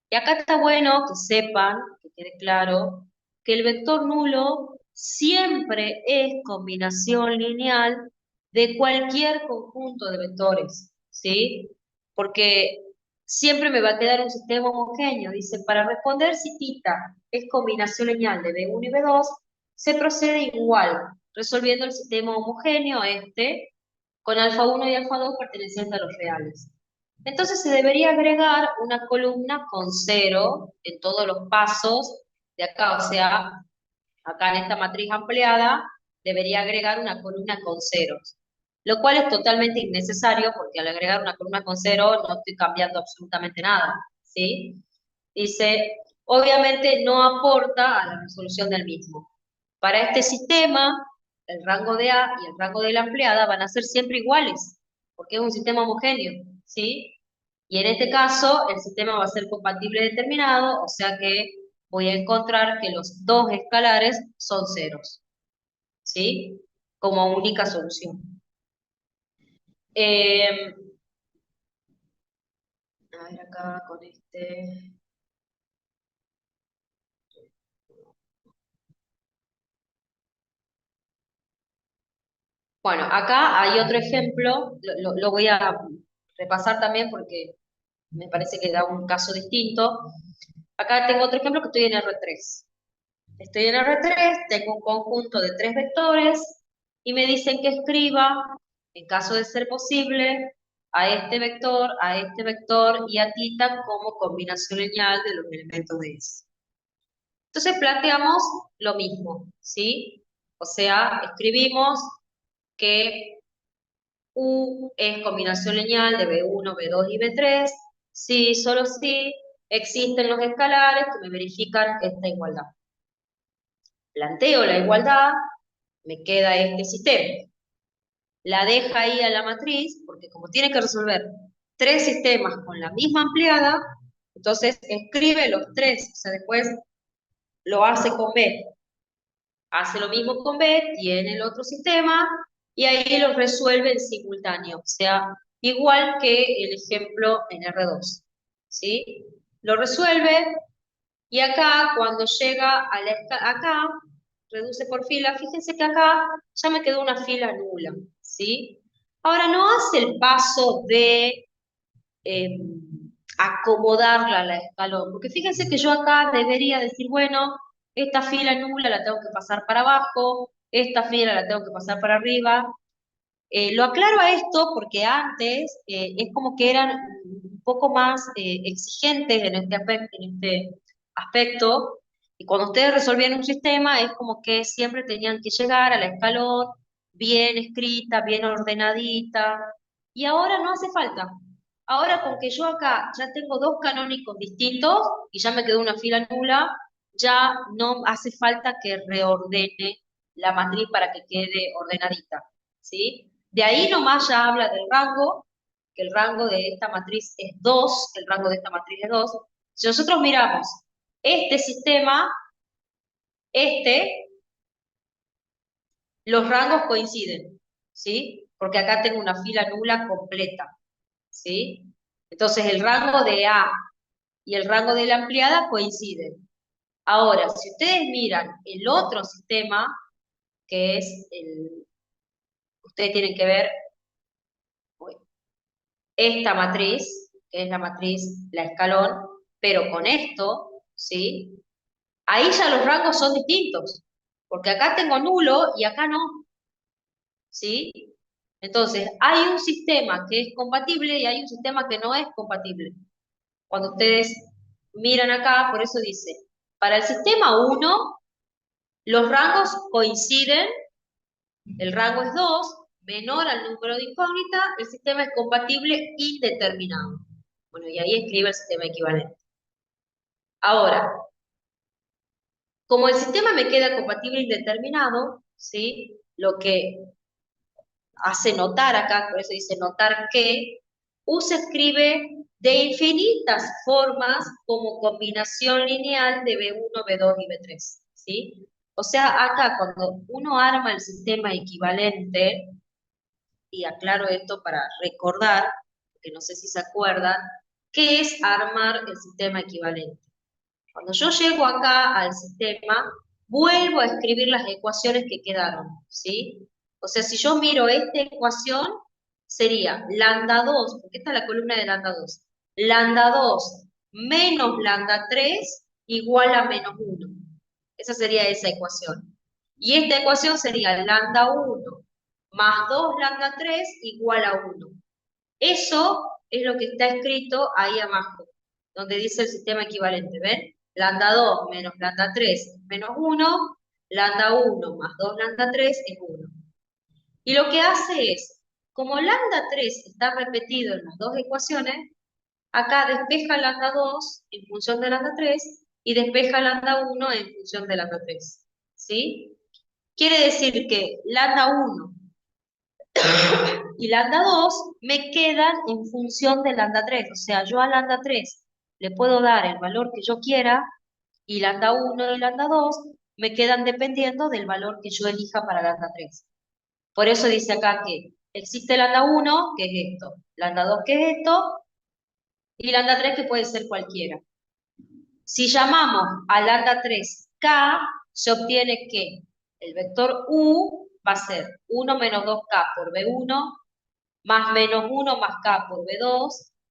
Y acá está bueno que sepan, que quede claro, que el vector nulo siempre es combinación lineal de cualquier conjunto de vectores, ¿sí? Porque siempre me va a quedar un sistema homogéneo. Dice, para responder si θ es combinación lineal de B1 y B2, se procede igual, resolviendo el sistema homogéneo este con alfa 1 y alfa 2 pertenecientes a los reales. Entonces se debería agregar una columna con cero en todos los pasos de acá, o sea, acá en esta matriz ampliada debería agregar una columna con ceros, lo cual es totalmente innecesario porque al agregar una columna con cero no estoy cambiando absolutamente nada, ¿sí? Dice, obviamente no aporta a la resolución del mismo. Para este sistema, el rango de A y el rango de la ampliada van a ser siempre iguales, porque es un sistema homogéneo, ¿sí? Y en este caso, el sistema va a ser compatible determinado, o sea que voy a encontrar que los dos escalares son ceros, ¿sí? Como única solución. Eh, a ver acá con este. Bueno, acá hay otro ejemplo, lo voy a repasar también porque me parece que da un caso distinto. Acá tengo otro ejemplo que estoy en R3. Estoy en R3, tengo un conjunto de tres vectores y me dicen que escriba, en caso de ser posible, a este vector y a θ como combinación lineal de los elementos de S. Entonces planteamos lo mismo, ¿sí? O sea, escribimos que U es combinación lineal de B1, B2 y B3, si, solo si existen los escalares que me verifican esta igualdad. Planteo la igualdad, me queda este sistema. La deja ahí a la matriz, porque como tiene que resolver tres sistemas con la misma ampliada, entonces escribe los tres, o sea, después lo hace con B. Hace lo mismo con B, tiene el otro sistema, y ahí los resuelve en simultáneo, o sea, igual que el ejemplo en R2, ¿sí? Lo resuelve, y acá, cuando llega a acá, reduce por fila, fíjense que acá ya me quedó una fila nula, ¿sí? Ahora no hace el paso de eh, acomodarla a la escalón, porque fíjense que yo acá debería decir, bueno, esta fila nula la tengo que pasar para abajo, esta fila la tengo que pasar para arriba. Lo aclaro a esto porque antes es como que eran un poco más exigentes en este aspecto, y cuando ustedes resolvían un sistema es como que siempre tenían que llegar a la escalón bien escrita, bien ordenadita, y ahora no hace falta. Ahora con que yo acá ya tengo dos canónicos distintos y ya me quedó una fila nula, ya no hace falta que reordene la matriz para que quede ordenadita, ¿sí? De ahí nomás ya habla del rango, que el rango de esta matriz es 2, el rango de esta matriz es 2. Si nosotros miramos este sistema, este, los rangos coinciden, ¿sí? Porque acá tengo una fila nula completa, ¿sí? Entonces el rango de A y el rango de la ampliada coinciden. Ahora, si ustedes miran el otro sistema, que es ustedes tienen que ver esta matriz, que es la matriz, la escalón, pero con esto, ¿sí? Ahí ya los rangos son distintos, porque acá tengo nulo y acá no, ¿sí? Entonces, hay un sistema que es compatible y hay un sistema que no es compatible. Cuando ustedes miran acá, por eso dice, para el sistema 1, los rangos coinciden, el rango es 2, menor al número de incógnita, el sistema es compatible indeterminado. Bueno, y ahí escribe el sistema equivalente. Ahora, como el sistema me queda compatible indeterminado, ¿sí? Lo que hace notar acá, por eso dice notar que, U se escribe de infinitas formas como combinación lineal de B1, B2 y B3, ¿sí? O sea, acá cuando uno arma el sistema equivalente, y aclaro esto para recordar, que no sé si se acuerdan, ¿Qué es armar el sistema equivalente? Cuando yo llego acá al sistema, vuelvo a escribir las ecuaciones que quedaron, ¿sí? O sea, si yo miro esta ecuación, sería lambda 2, porque esta es la columna de lambda 2. Lambda 2 menos lambda 3 igual a menos 1. Esa sería esa ecuación. Y esta ecuación sería lambda 1 más 2 lambda 3 igual a 1. Eso es lo que está escrito ahí abajo, donde dice el sistema equivalente, ¿ven? Lambda 2 menos lambda 3 es menos 1, lambda 1 más 2 lambda 3 es 1. Y lo que hace es, como lambda 3 está repetido en las dos ecuaciones, acá despeja lambda 2 en función de lambda 3 y despeja lambda 1 en función de lambda 3. ¿Sí? Quiere decir que lambda 1 y lambda 2 me quedan en función de lambda 3. O sea, yo a lambda 3 le puedo dar el valor que yo quiera y lambda 1 y lambda 2 me quedan dependiendo del valor que yo elija para lambda 3. Por eso dice acá que existe lambda 1, que es esto, lambda 2, que es esto, y lambda 3, que puede ser cualquiera. Si llamamos a lambda 3 K, se obtiene que el vector U va a ser 1 menos 2K por B1 más menos 1 más K por B2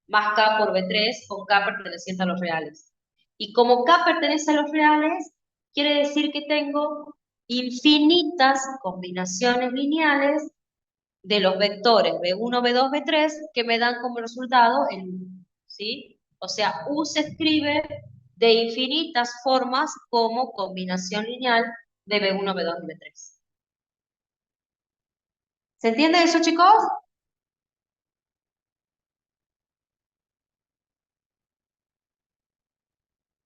más K por B3 con K perteneciente a los reales. Y como K pertenece a los reales, quiere decir que tengo infinitas combinaciones lineales de los vectores B1, B2, B3 que me dan como resultado el U, ¿sí? O sea, U se escribe de infinitas formas como combinación lineal de B1, B2 y B3. ¿Se entiende eso, chicos?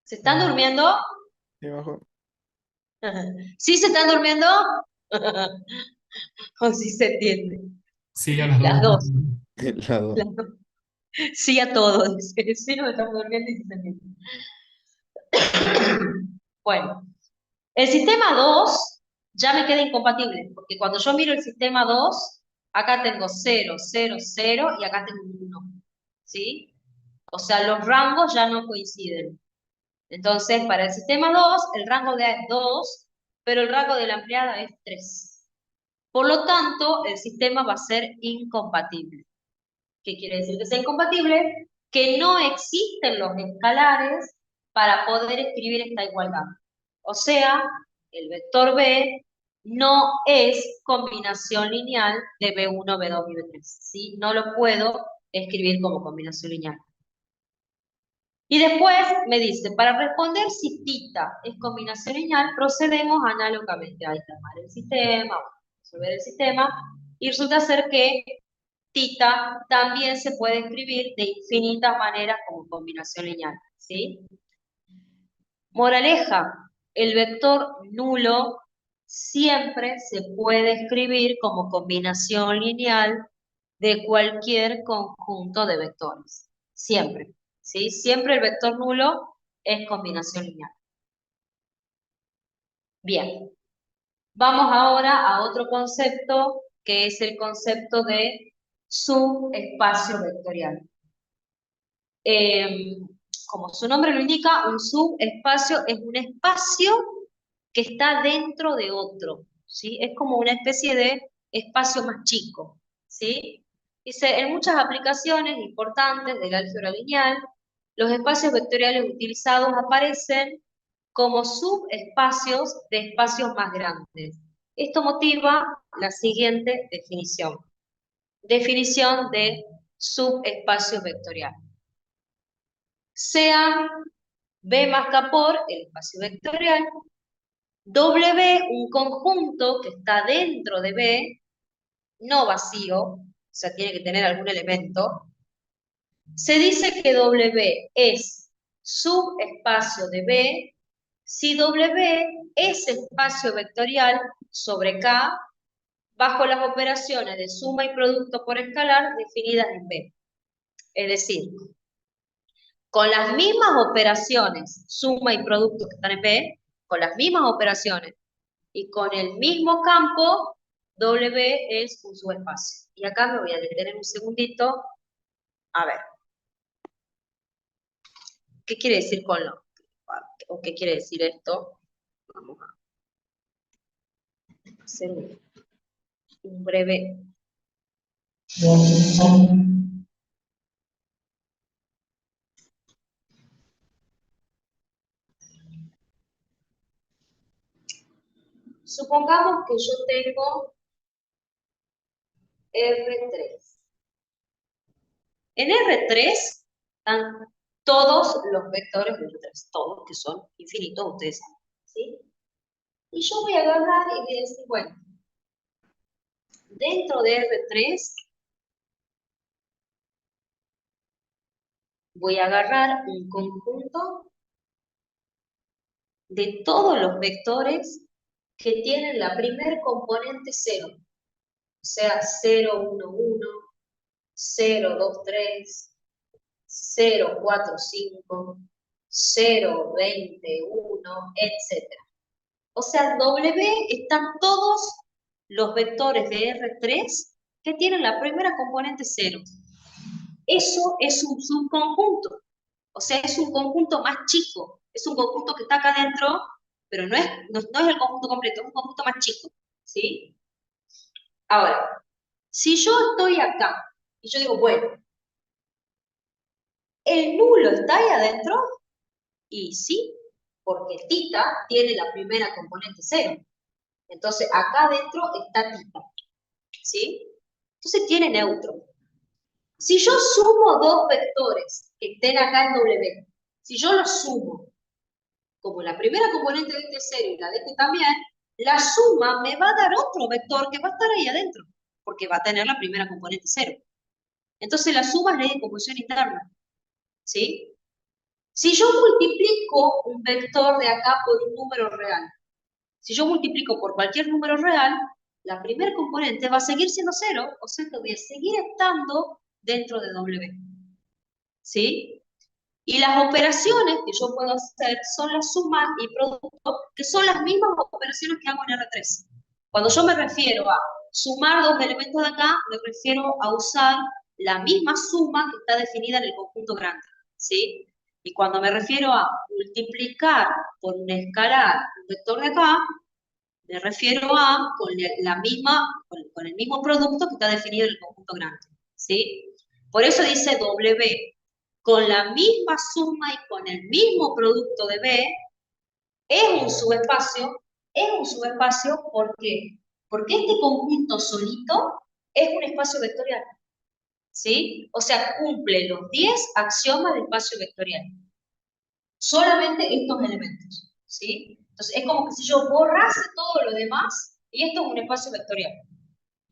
¿Se están durmiendo? Sí, bajo. ¿Sí se están durmiendo? ¿O sí se entiende? Sí, a las Las dos. dos. El lado. Las dos. Sí a todos. Dice. Sí, nos estamos durmiendo y sí se entiende. Bueno, el sistema 2 ya me queda incompatible, porque cuando yo miro el sistema 2, acá tengo 0, 0, 0 y acá tengo 1. ¿Sí? O sea, los rangos ya no coinciden. Entonces, para el sistema 2, el rango de A es 2, pero el rango de la ampliada es 3. Por lo tanto, el sistema va a ser incompatible. ¿Qué quiere decir que sea incompatible? Que no existen los escalares para poder escribir esta igualdad. O sea, el vector B no es combinación lineal de B1, B2 y B3. ¿Sí? No lo puedo escribir como combinación lineal. Y después me dice, para responder si tita es combinación lineal, procedemos análogamente a armar el sistema, resolver el sistema, y resulta ser que tita también se puede escribir de infinitas maneras como combinación lineal, ¿sí? Moraleja, el vector nulo siempre se puede escribir como combinación lineal de cualquier conjunto de vectores. Siempre, ¿sí? Siempre el vector nulo es combinación lineal. Bien, vamos ahora a otro concepto que es el concepto de subespacio vectorial. Eh, Como su nombre lo indica, un subespacio es un espacio que está dentro de otro, ¿sí? Es como una especie de espacio más chico, ¿sí? Dice, en muchas aplicaciones importantes del álgebra lineal, los espacios vectoriales utilizados aparecen como subespacios de espacios más grandes. Esto motiva la siguiente definición. Definición de subespacio vectorial. Sea B más K por el espacio vectorial, W, un conjunto que está dentro de B, no vacío, o sea, tiene que tener algún elemento. Se dice que W es subespacio de B si W es espacio vectorial sobre K bajo las operaciones de suma y producto por escalar definidas en B. Es decir, con las mismas operaciones, suma y producto que están en B, con las mismas operaciones y con el mismo campo, W es un subespacio. Y acá me voy a detener un segundito. A ver. ¿Qué quiere decir con lo? ¿O qué quiere decir esto? Vamos a hacer un breve... Supongamos que yo tengo R3. En R3 están todos los vectores de R3, todos que son infinitos, ustedes saben, ¿sí? Y yo voy a agarrar y voy a decir, bueno, dentro de R3 voy a agarrar un conjunto de todos los vectores que tienen la primer componente 0. O sea, 0, 1, 1, 0, 2, 3, 0, 4, 5, 0, 20, 1, etc. O sea, W están todos los vectores de R3 que tienen la primera componente 0. Eso es un subconjunto. O sea, es un conjunto más chico. Es un conjunto que está acá adentro, pero no es el conjunto completo, es un conjunto más chico. ¿Sí? Ahora, si yo estoy acá y yo digo, bueno, ¿el nulo está ahí adentro? Y sí, porque tita tiene la primera componente 0. Entonces, acá adentro está tita. ¿Sí? Entonces tiene neutro. Si yo sumo dos vectores que estén acá en W, si yo los sumo, como la primera componente de este 0 y la de este también, la suma me va a dar otro vector que va a estar ahí adentro, porque va a tener la primera componente 0. Entonces la suma es ley de convolución interna. ¿Sí? Si yo multiplico un vector de acá por un número real, si yo multiplico por cualquier número real, la primera componente va a seguir siendo 0, o sea que voy a seguir estando dentro de W. ¿Sí? Y las operaciones que yo puedo hacer son la suma y producto, que son las mismas operaciones que hago en R3. Cuando yo me refiero a sumar dos elementos de acá, me refiero a usar la misma suma que está definida en el conjunto grande. ¿Sí? Y cuando me refiero a multiplicar por un escalar un vector de acá, me refiero a con el mismo producto que está definido en el conjunto grande. ¿Sí? Por eso dice W, con la misma suma y con el mismo producto de B, es un subespacio, ¿por qué? Porque este conjunto solito es un espacio vectorial. ¿Sí? O sea, cumple los 10 axiomas del espacio vectorial. Solamente estos elementos. ¿Sí? Entonces, es como que si yo borrase todo lo demás, y esto es un espacio vectorial.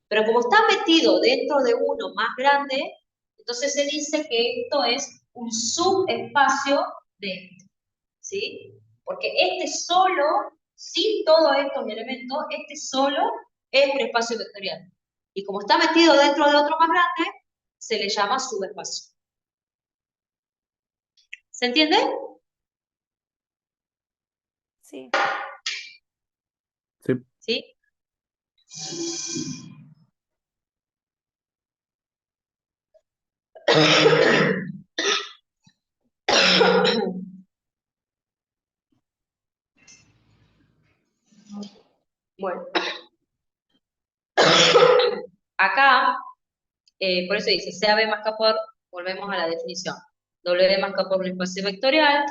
Pero como está metido dentro de uno más grande, entonces se dice que esto es un subespacio de este. ¿Sí? Porque este solo, sin todos estos elementos, este solo es un espacio vectorial. Y como está metido dentro de otro más grande, se le llama subespacio. ¿Se entiende? Sí. Sí. ¿Sí? Bueno. Acá, por eso dice, sea B más K por, volvemos a la definición. W más K por un espacio vectorial.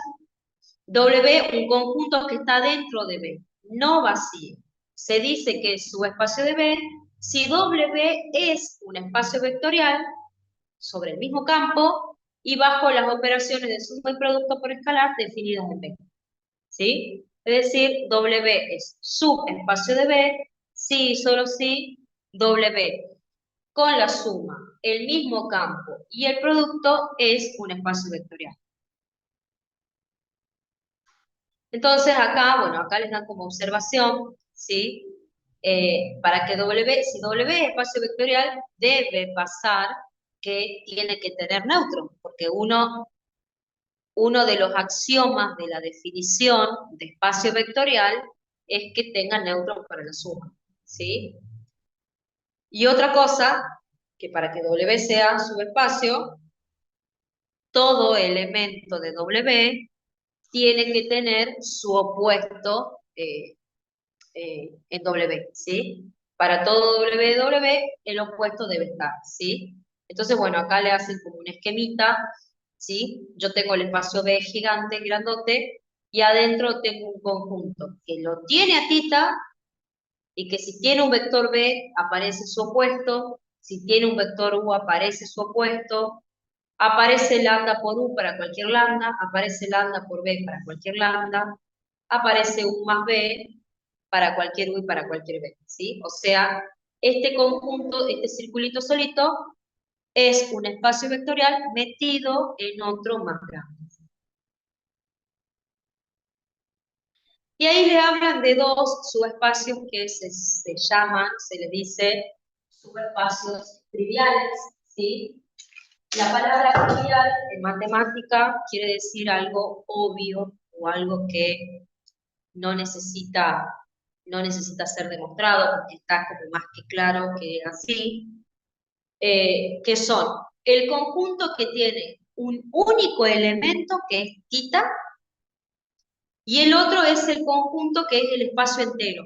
W, un conjunto que está dentro de B, no vacío. Se dice que es subespacio de B si W es un espacio vectorial sobre el mismo campo y bajo las operaciones de suma y producto por escalar definidas en B. ¿Sí? Es decir, W es subespacio de B si y solo si W con la suma, el mismo campo y el producto es un espacio vectorial. Entonces acá, bueno, acá les dan como observación, ¿sí? Para que W, si W es espacio vectorial, debe pasar que tiene que tener neutro, porque uno de los axiomas de la definición de espacio vectorial es que tenga neutro para la suma, ¿sí? Y otra cosa, que para que W sea subespacio, todo elemento de W tiene que tener su opuesto en W, ¿sí? Para todo W, el opuesto debe estar, ¿sí? Entonces, bueno, acá le hacen como un esquemita, ¿sí? Yo tengo el espacio B gigante, grandote, y adentro tengo un conjunto que lo tiene a tita y que si tiene un vector B aparece su opuesto, si tiene un vector U aparece su opuesto, aparece lambda por U para cualquier lambda, aparece lambda por B para cualquier lambda, aparece U más B para cualquier U y para cualquier B, ¿sí? O sea, este conjunto, este circulito solito, es un espacio vectorial metido en otro más grande. Y ahí le hablan de dos subespacios que se llaman, se les dice subespacios triviales, ¿sí? La palabra trivial en matemática quiere decir algo obvio o algo que no necesita, no necesita ser demostrado porque está como más que claro que es así, que son el conjunto que tiene un único elemento que es tita y el otro es el conjunto que es el espacio entero,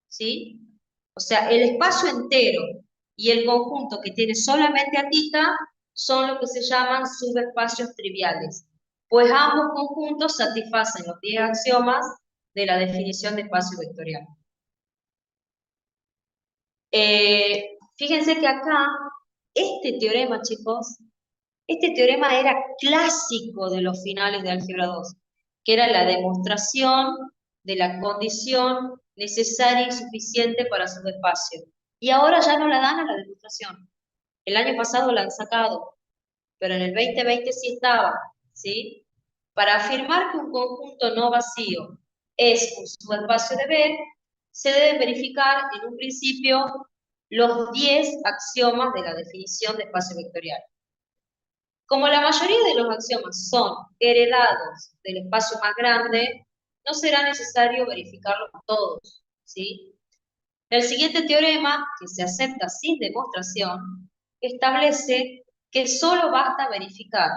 ¿sí? O sea, el espacio entero y el conjunto que tiene solamente a tita son lo que se llaman subespacios triviales, pues ambos conjuntos satisfacen los 10 axiomas de la definición de espacio vectorial. Fíjense que acá, este teorema, chicos, este teorema era clásico de los finales de álgebra 2, que era la demostración de la condición necesaria y suficiente para subespacio. Y ahora ya no la dan a la demostración. El año pasado la han sacado, pero en el 2020 sí estaba, ¿sí? Para afirmar que un conjunto no vacío es un subespacio de B, se deben verificar en un principio los 10 axiomas de la definición de espacio vectorial. Como la mayoría de los axiomas son heredados del espacio más grande, no será necesario verificarlos todos, ¿sí? El siguiente teorema, que se acepta sin demostración, establece que solo basta verificar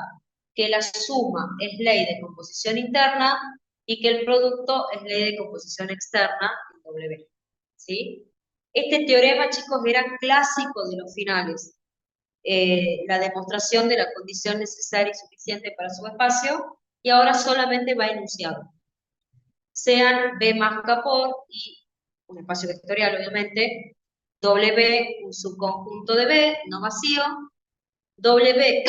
que la suma es ley de composición interna y que el producto es ley de composición externa en W, ¿sí? Este teorema, chicos, era clásico de los finales, la demostración de la condición necesaria y suficiente para su espacio, y ahora solamente va enunciado. Sean B más K por y un espacio vectorial, obviamente, W, un subconjunto de B, no vacío, W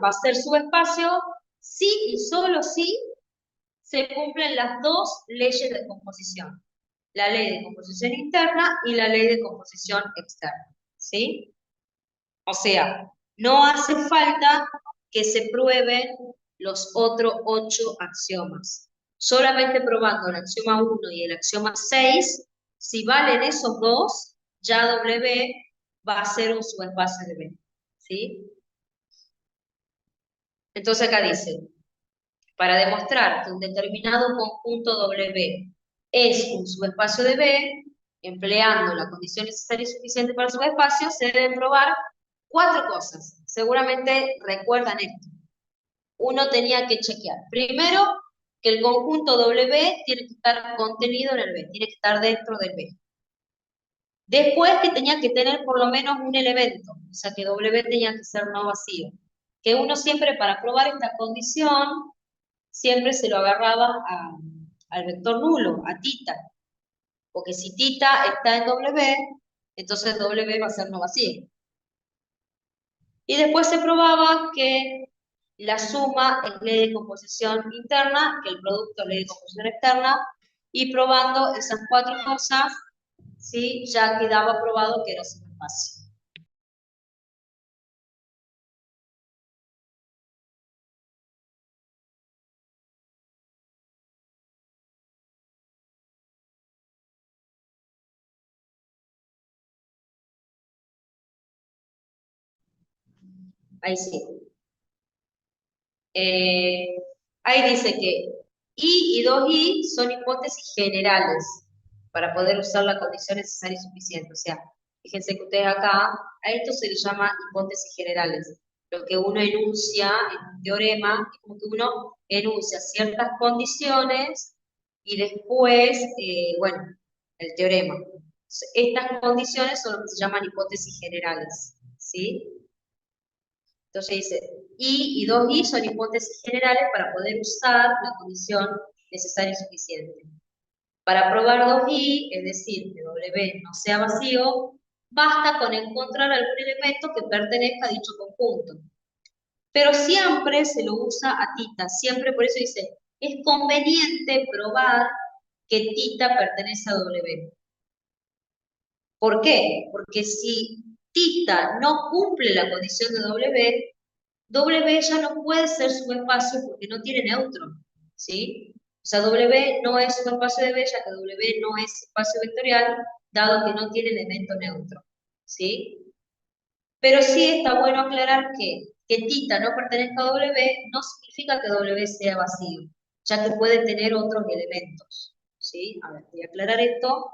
va a ser subespacio si y solo si se cumplen las dos leyes de composición, la ley de composición interna y la ley de composición externa, ¿sí? O sea, no hace falta que se prueben los otros 8 axiomas. Solamente probando el axioma 1 y el axioma 6, si valen esos dos, ya W va a ser un subespacio de B, ¿sí? Entonces acá dice, para demostrar que un determinado conjunto W es un subespacio de B, empleando la condición necesaria y suficiente para el subespacio, se deben probar 4 cosas. Seguramente recuerdan esto. Uno tenía que chequear. Primero, que el conjunto W tiene que estar contenido en el B, tiene que estar dentro del B. Después que tenía que tener por lo menos un elemento, o sea que W tenía que ser no vacío. Que uno siempre para probar esta condición, siempre se lo agarraba al vector nulo, a tita. Porque si tita está en W, entonces W va a ser no vacío. Y después se probaba que la suma es ley de composición interna, que el producto es ley de composición externa, y probando esas 4 cosas, ¿sí? Ya quedaba probado que era subespacio. Ahí sí. Eh, ahí dice que I y 2I son hipótesis generales para poder usar la condición necesaria y suficiente. O sea, fíjense que ustedes acá, a esto se le llama hipótesis generales. lo que uno enuncia en un teorema, es como que uno enuncia ciertas condiciones y después, bueno, el teorema. Estas condiciones son lo que se llaman hipótesis generales, ¿sí? Entonces dice, I y 2I son hipótesis generales para poder usar la condición necesaria y suficiente. Para probar 2I, es decir, que W no sea vacío, basta con encontrar algún elemento que pertenezca a dicho conjunto. Pero siempre se lo usa a tita, siempre por eso dice, es conveniente probar que tita pertenece a W. ¿Por qué? Porque si tita no cumple la condición de W, W ya no puede ser subespacio porque no tiene neutro, ¿sí? O sea, W no es subespacio de B, ya que W no es espacio vectorial, dado que no tiene elemento neutro, ¿sí? Pero sí está bueno aclarar que tita no pertenezca a W no significa que W sea vacío, ya que puede tener otros elementos, ¿sí? A ver, voy a aclarar esto.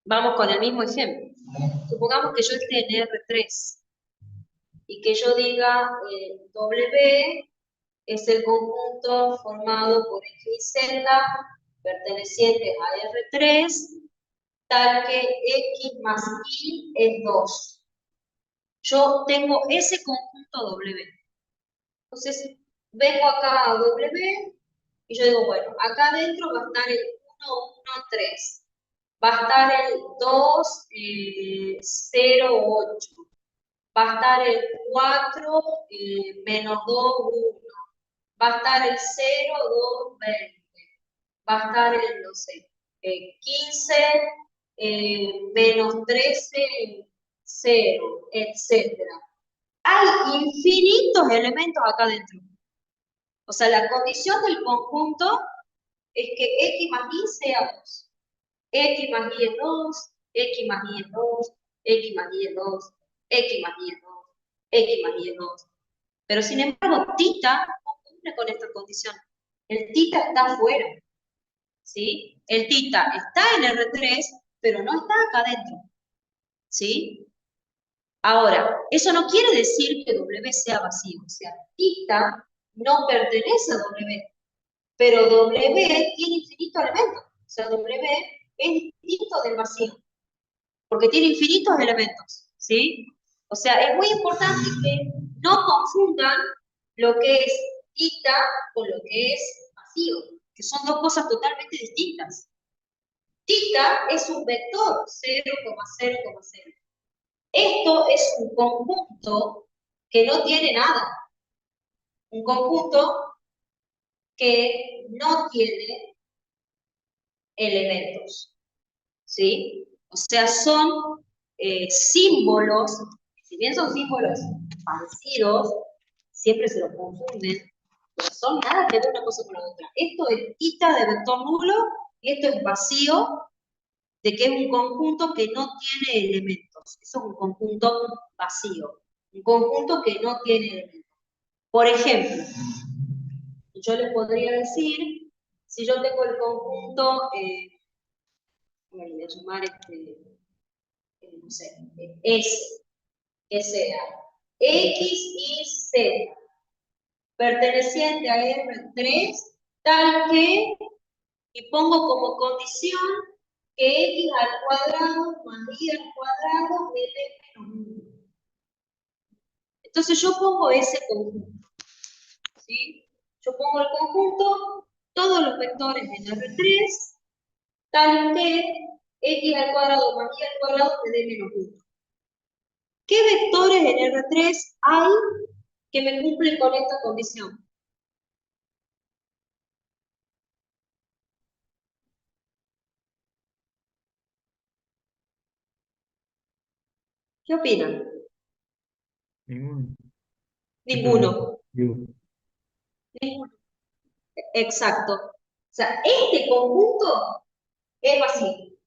Vamos con el mismo ejemplo. Supongamos que yo esté en R3 y que yo diga W es el conjunto formado por X y Z pertenecientes a R3, tal que X más Y es 2. Yo tengo ese conjunto W. Entonces, vengo acá a W y yo digo, bueno, acá adentro va a estar el 1, 1, 3. Va a estar el 2, 0, 8. Va a estar el 4, menos 2, 1. Va a estar el 0, 2, 20. Va a estar el, no sé, 15, menos 13, 0, etcétera. Hay infinitos elementos acá adentro. O sea, la condición del conjunto es que X más Y sea 2. X más Y es 2, X más Y es 2, X más Y es 2, X más Y es 2, X más Y es 2. Pero sin embargo, tita no cumple con esta condición. El tita está afuera, ¿sí? El tita está en R3, pero no está acá adentro, ¿sí? Ahora, eso no quiere decir que W sea vacío. O sea, tita no pertenece a W, pero W tiene infinitos elementos. O sea, W es distinto del vacío, porque tiene infinitos elementos, ¿sí? O sea, es muy importante que no confundan lo que es tita con lo que es vacío, que son dos cosas totalmente distintas. Tita es un vector 0,0,0. Esto es un conjunto que no tiene nada. Un conjunto que no tiene elementos, ¿sí? O sea, son símbolos, si bien son símbolos parecidos, siempre se los confunden, pero son nada que ver una cosa con la otra. Esto es tita de vector nulo y esto es vacío de que es un conjunto que no tiene elementos. Eso es un conjunto vacío, un conjunto que no tiene elementos. Por ejemplo, yo les podría decir, si yo tengo el conjunto, voy a llamar no sé, S, que sea X y Z, perteneciente a R3, tal que, y pongo como condición que X al cuadrado más Y al cuadrado me dé menos 1. Entonces yo pongo ese conjunto, ¿sí? Yo pongo el conjunto, todos los vectores en R3, tal que X al cuadrado más Y al cuadrado me dé menos 1. ¿Qué vectores en R3 hay que me cumplen con esta condición? ¿Qué opinan? Ninguno. Ninguno. Yo. Ninguno. Exacto. O sea, este conjunto es vacío.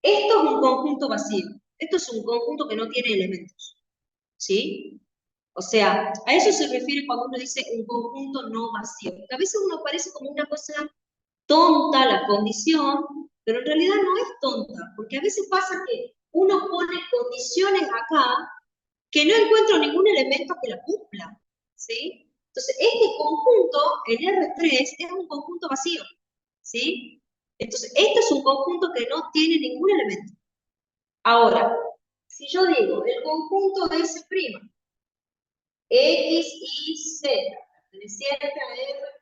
Esto es un conjunto vacío. Esto es un conjunto que no tiene elementos. ¿Sí? O sea, a eso se refiere cuando uno dice un conjunto no vacío. Porque a veces uno parece como una cosa tonta la condición, pero en realidad no es tonta, porque a veces pasa que uno pone condiciones acá que no encuentro ningún elemento que la cumpla, ¿sí? Entonces, este conjunto, el R3, es un conjunto vacío, ¿sí? Entonces, este es un conjunto que no tiene ningún elemento. Ahora, si yo digo el conjunto de S', X y Z, perteneciente a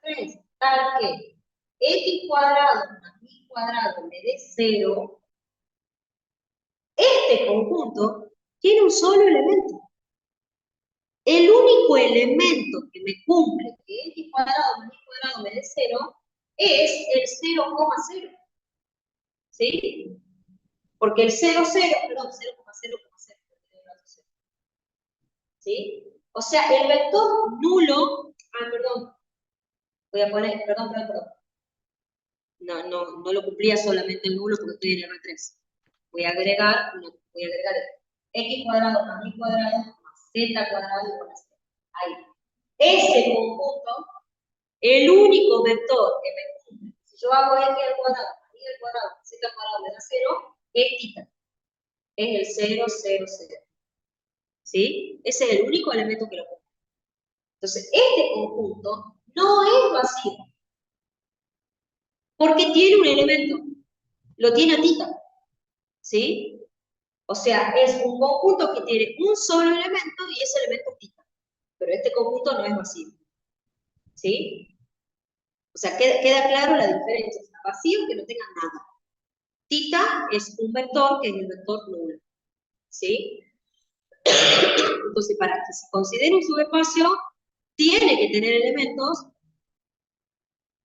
R3, tal que X cuadrado más Y cuadrado me dé 0, este conjunto tiene un solo elemento. El único elemento que me cumple que X cuadrado más Y cuadrado me dé 0 es el 0,0. ¿Sí? Porque el 0,0, perdón, 0,0,0. ¿Sí? O sea, el vector nulo, perdón, voy a poner, perdón. No lo cumplía solamente el nulo porque estoy en R3. Voy a agregar X cuadrado más Y cuadrado más Z cuadrado igual a 0. Ahí. Ese conjunto, el único vector que me cumple, si yo hago X al cuadrado más Y al cuadrado más Z cuadrado me da 0, es θ. Es el 0, 0, 0. ¿Sí? Ese es el único elemento que lo cumple. Entonces, este conjunto no es vacío, porque tiene un elemento, lo tiene a θ, ¿sí? O sea, es un conjunto que tiene un solo elemento y ese elemento es θ, pero este conjunto no es vacío, ¿sí? O sea, queda claro la diferencia, está vacío que no tenga nada. θ es un vector que es el vector nulo, ¿sí? Entonces, para que se considere un subespacio, tiene que tener elementos,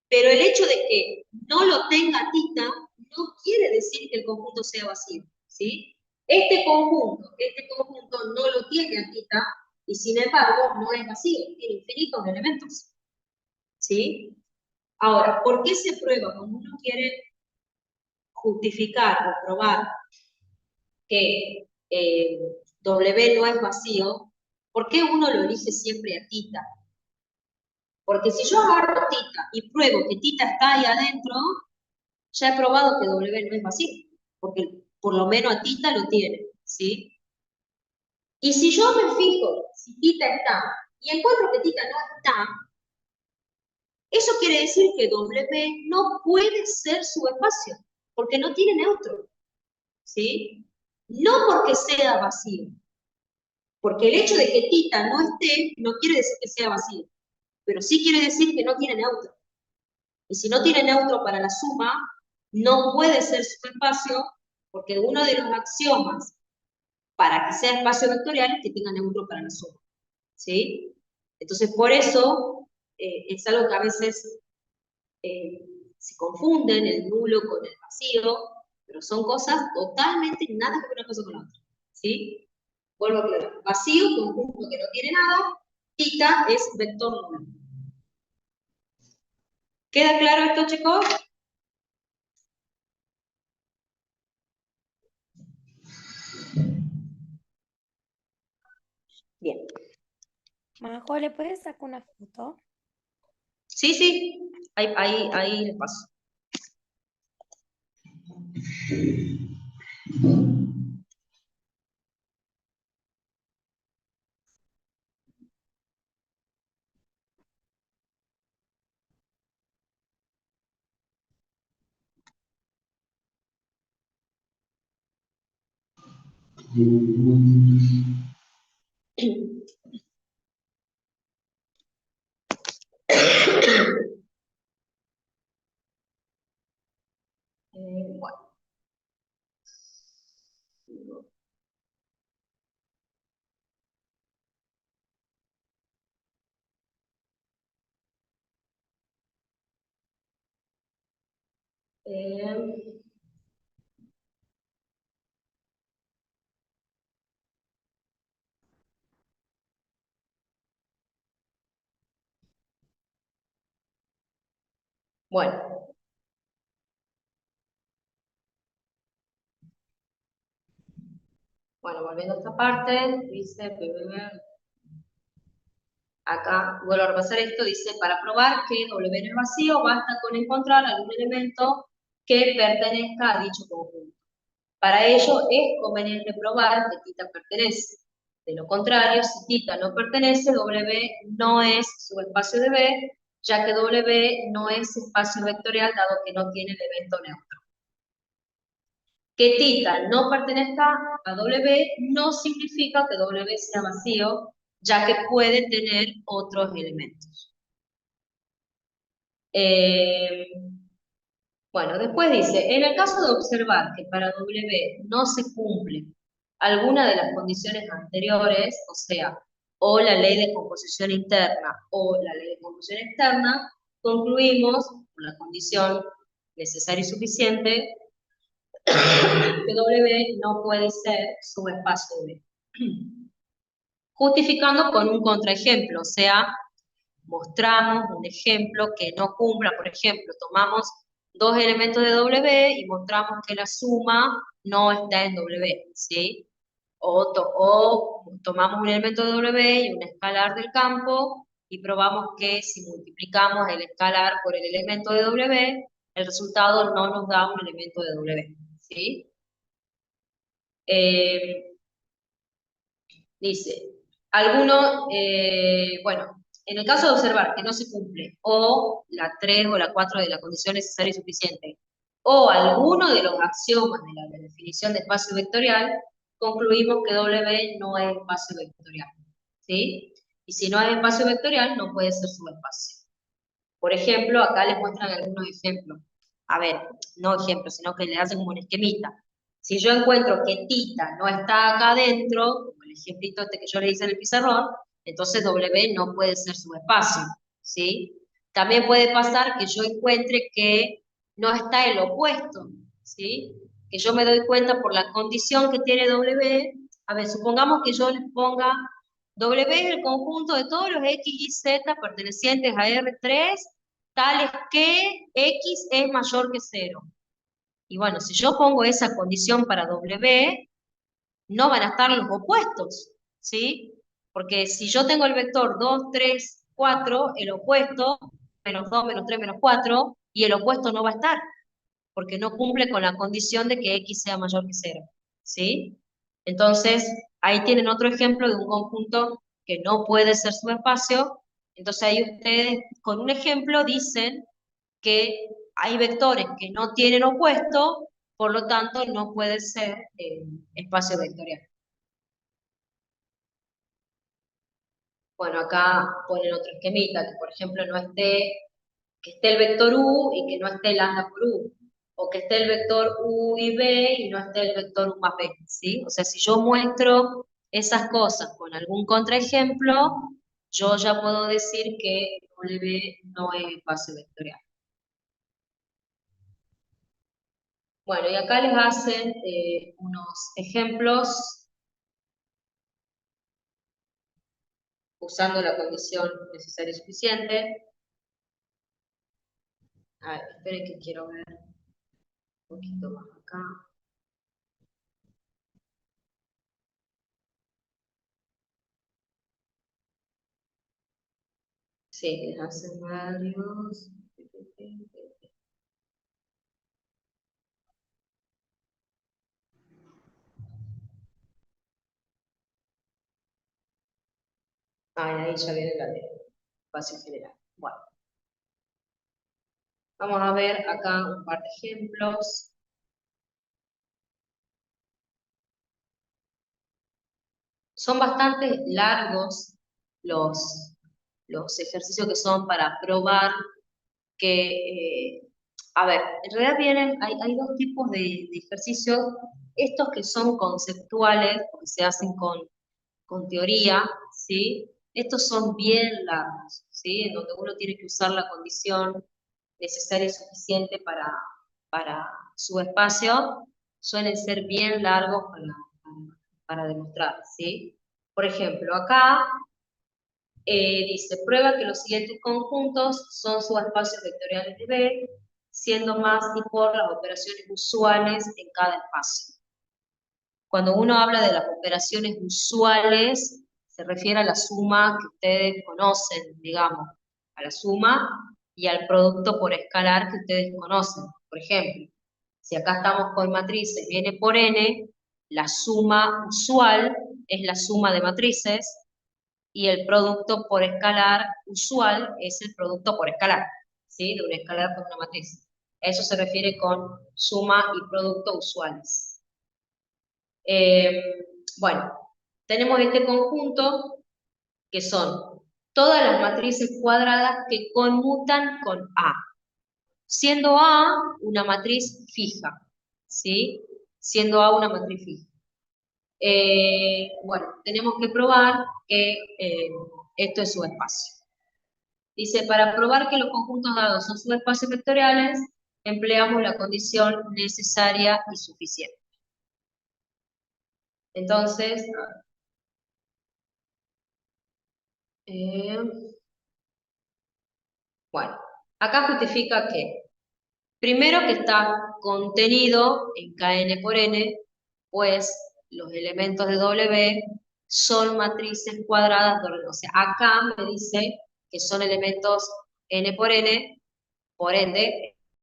pero el hecho de que no lo tenga θ no quiere decir que el conjunto sea vacío, ¿sí? Este conjunto no lo tiene a θ y sin embargo no es vacío, tiene infinitos elementos, ¿sí? Ahora, ¿por qué se prueba? Cuando uno quiere justificar o probar que W no es vacío, ¿por qué uno lo elige siempre a θ? Porque si yo agarro θ y pruebo que θ está ahí adentro, ya he probado que W no es vacío, porque por lo menos a θ lo tiene, ¿sí? Y si yo me fijo si θ está y encuentro que θ no está, eso quiere decir que W no puede ser subespacio, porque no tiene neutro, ¿sí? No porque sea vacío, porque el hecho de que θ no esté no quiere decir que sea vacío, pero sí quiere decir que no tiene neutro. Y si no tiene neutro para la suma, no puede ser subespacio, porque uno de los axiomas para que sea espacio vectorial es que tenga neutro para la suma, ¿sí? Entonces, por eso es algo que a veces se confunden el nulo con el vacío, pero son cosas totalmente nada que ver una cosa con la otra, ¿sí? Vuelvo a aclarar. Vacío, conjunto que no tiene nada, θ es vector nulo. ¿Queda claro esto, chicos? Bien. Majo, ¿le puedes sacar una foto? Sí, ahí les paso. Bueno. Bueno. Bueno, volviendo a esta parte, dice, acá vuelvo a repasar esto, dice, para probar que W no es vacío, basta con encontrar algún elemento que pertenezca a dicho conjunto. Para ello es conveniente probar que θ pertenece. De lo contrario, si θ no pertenece, W no es subespacio de B, ya que W no es espacio vectorial dado que no tiene elemento neutro. Que θ no pertenezca a W no significa que W sea vacío, ya que puede tener otros elementos. Bueno, después dice, en el caso de observar que para W no se cumple alguna de las condiciones anteriores, o sea, o la ley de composición interna o la ley de composición externa, concluimos, por la condición necesaria y suficiente, que W no puede ser subespacio de B. Justificando con un contraejemplo, o sea, mostramos un ejemplo que no cumpla, por ejemplo, tomamos dos elementos de W y mostramos que la suma no está en W, ¿sí? O tomamos un elemento de W y un escalar del campo y probamos que si multiplicamos el escalar por el elemento de W, el resultado no nos da un elemento de W, ¿sí? Dice, bueno, en el caso de observar que no se cumple o la 3 o la 4 de la condición necesaria y suficiente, o alguno de los axiomas de la definición de espacio vectorial, concluimos que W no es espacio vectorial, ¿sí? Y si no es espacio vectorial, no puede ser subespacio. Por ejemplo, acá les muestran algunos ejemplos. A ver, no ejemplos, sino que le hacen como un esquemita. Si yo encuentro que θ no está acá adentro, como el ejemplito este que yo le hice en el pizarrón, entonces W no puede ser subespacio, ¿sí? También puede pasar que yo encuentre que no está el opuesto, ¿sí? Que yo me doy cuenta por la condición que tiene W. A ver, supongamos que yo les ponga W es el conjunto de todos los X y Z pertenecientes a R3, tales que X es mayor que 0. Y bueno, si yo pongo esa condición para W, no van a estar los opuestos, ¿sí? Porque si yo tengo el vector 2, 3, 4, el opuesto, menos 2, menos 3, menos 4, y el opuesto no va a estar, porque no cumple con la condición de que X sea mayor que 0, ¿sí? Entonces, ahí tienen otro ejemplo de un conjunto que no puede ser subespacio. Entonces ahí ustedes con un ejemplo dicen que hay vectores que no tienen opuesto, por lo tanto no puede ser espacio vectorial. Bueno, acá ponen otro esquemita, que por ejemplo no esté, que esté el vector u y que no esté lambda por u, o que esté el vector u y b y no esté el vector u más b, ¿sí? O sea, si yo muestro esas cosas con algún contraejemplo, yo ya puedo decir que W no es espacio vectorial. Bueno, y acá les hacen unos ejemplos usando la condición necesaria y suficiente. A ver, esperen que quiero ver un poquito más acá. Sí, les hacen varios. Ahí ya viene la de espacio general. Bueno, vamos a ver acá un par de ejemplos. Son bastante largos los ejercicios que son para probar que, a ver, en realidad hay dos tipos de ejercicios, estos que son conceptuales, porque se hacen con teoría, ¿sí? Estos son bien largos, ¿sí? En donde uno tiene que usar la condición necesaria y suficiente para su espacio, suelen ser bien largos para demostrar, ¿sí? Por ejemplo, acá dice, prueba que los siguientes conjuntos son subespacios vectoriales de B, siendo más y por las operaciones usuales en cada espacio. Cuando uno habla de las operaciones usuales, se refiere a la suma que ustedes conocen, digamos, a la suma y al producto por escalar que ustedes conocen. Por ejemplo, Si acá estamos con matrices n por n, la suma usual es la suma de matrices, y el producto por escalar usual es el producto por escalar, ¿sí? De un escalar con una matriz. A eso se refiere con suma y producto usuales. Bueno, tenemos este conjunto que son todas las matrices cuadradas que conmutan con A, siendo A una matriz fija, ¿sí? Siendo A una matriz fija. Bueno, tenemos que probar que esto es subespacio. Dice, para probar que los conjuntos dados son subespacios vectoriales, empleamos la condición necesaria y suficiente. Entonces, bueno, acá justifica que, primero que está contenido en Kn por n, pues los elementos de W son matrices cuadradas de orden. O sea, acá me dice que son elementos n por n, por ende,